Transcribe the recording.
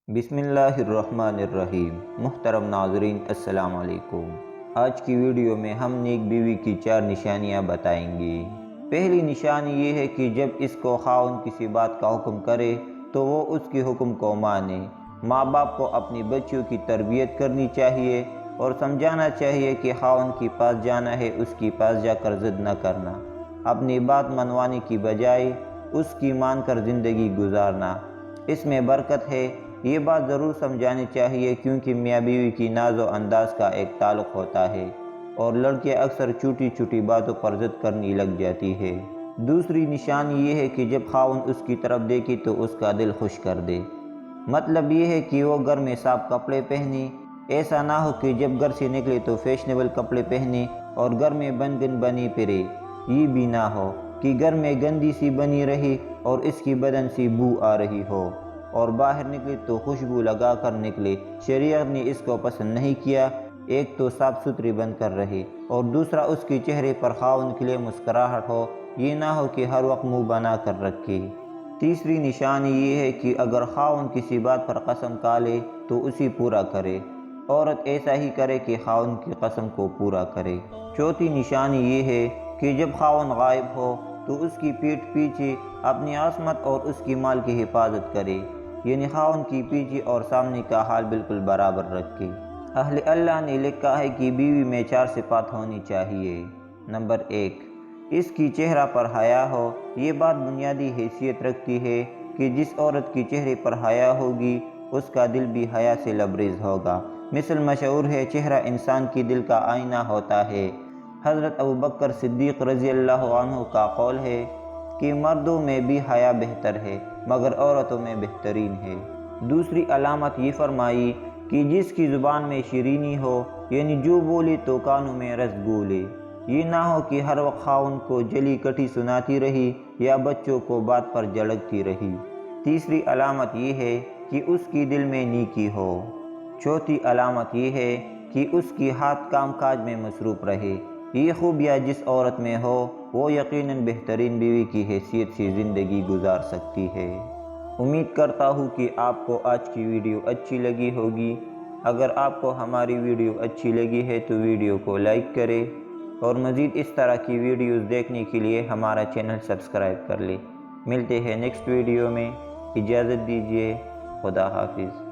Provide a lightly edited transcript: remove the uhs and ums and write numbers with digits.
بسم اللہ الرحمن الرحیم۔ محترم ناظرین السلام علیکم۔ آج کی ویڈیو میں ہم نیک بیوی کی 4 نشانیاں بتائیں گے۔ پہلی نشانی یہ ہے کہ جب اس کو خاوند کسی بات کا حکم کرے تو وہ اس کے حکم کو مانے۔ ماں باپ کو اپنی بچیوں کی تربیت کرنی چاہیے اور سمجھانا چاہیے کہ خاوند کے پاس جانا ہے، اس کے پاس جا کر ضد نہ کرنا، اپنی بات منوانے کی بجائے اس کی مان کر زندگی گزارنا، اس میں برکت ہے۔ یہ بات ضرور سمجھانی چاہیے کیونکہ میاں بیوی کی ناز و انداز کا ایک تعلق ہوتا ہے اور لڑکیاں اکثر چھوٹی چھوٹی باتوں پر ضد کرنے لگ جاتی ہے۔ دوسری نشانی یہ ہے کہ جب خاوند اس کی طرف دیکھے تو اس کا دل خوش کر دے۔ مطلب یہ ہے کہ وہ گھر میں صاف کپڑے پہنے، ایسا نہ ہو کہ جب گھر سے نکلے تو فیشنیبل کپڑے پہنے اور گھر میں بن بنی پھرے۔ یہ بھی نہ ہو کہ گھر میں گندی سی بنی رہی اور اس کی بدن سے بو آ رہی ہو اور باہر نکلے تو خوشبو لگا کر نکلے۔ شریعت نے اس کو پسند نہیں کیا۔ ایک تو صاف ستھری بن کر رہے اور دوسرا اس کے چہرے پر خاوند کے لیے مسکراہٹ ہو، یہ نہ ہو کہ ہر وقت منہ بنا کر رکھے۔ تیسری نشانی یہ ہے کہ اگر خاوند کسی بات پر قسم کھا لے تو اسے پورا کرے۔ عورت ایسا ہی کرے کہ خاوند کی قسم کو پورا کرے۔ چوتھی نشانی یہ ہے کہ جب خاوند غائب ہو تو اس کی پیٹھ پیچھے اپنی عصمت اور اس کی مال کی حفاظت کرے، یعنی خاوند کی پیچھے اور سامنے کا حال بالکل برابر رکھے۔ اہل اللہ نے لکھا ہے کہ بیوی میں 4 صفات ہونی چاہیے۔ نمبر 1، اس کی چہرہ پر حیا ہو۔ یہ بات بنیادی حیثیت رکھتی ہے کہ جس عورت کی چہرے پر حیا ہوگی اس کا دل بھی حیا سے لبریز ہوگا۔ مثل مشہور ہے، چہرہ انسان کی دل کا آئینہ ہوتا ہے۔ حضرت ابوبکر صدیق رضی اللہ عنہ کا قول ہے کہ مردوں میں بھی حیا بہتر ہے مگر عورتوں میں بہترین ہے۔ دوسری علامت یہ فرمائی کہ جس کی زبان میں شیرینی ہو، یعنی جو بولے تو کانوں میں رس گھولے۔ یہ نہ ہو کہ ہر وقت خاوند کو جلی کٹی سناتی رہی یا بچوں کو بات پر جھڑکتی رہی۔ تیسری علامت یہ ہے کہ اس کی دل میں نیکی ہو۔ چوتھی علامت یہ ہے کہ اس کی ہاتھ کام کاج میں مصروف رہے۔ یہ خوبیاں جس عورت میں ہو وہ یقیناً بہترین بیوی کی حیثیت سے زندگی گزار سکتی ہے۔ امید کرتا ہوں کہ آپ کو آج کی ویڈیو اچھی لگی ہوگی۔ اگر آپ کو ہماری ویڈیو اچھی لگی ہے تو ویڈیو کو لائک کریں اور مزید اس طرح کی ویڈیوز دیکھنے کے لیے ہمارا چینل سبسکرائب کر لیں۔ ملتے ہیں نیکسٹ ویڈیو میں، اجازت دیجیے، خدا حافظ۔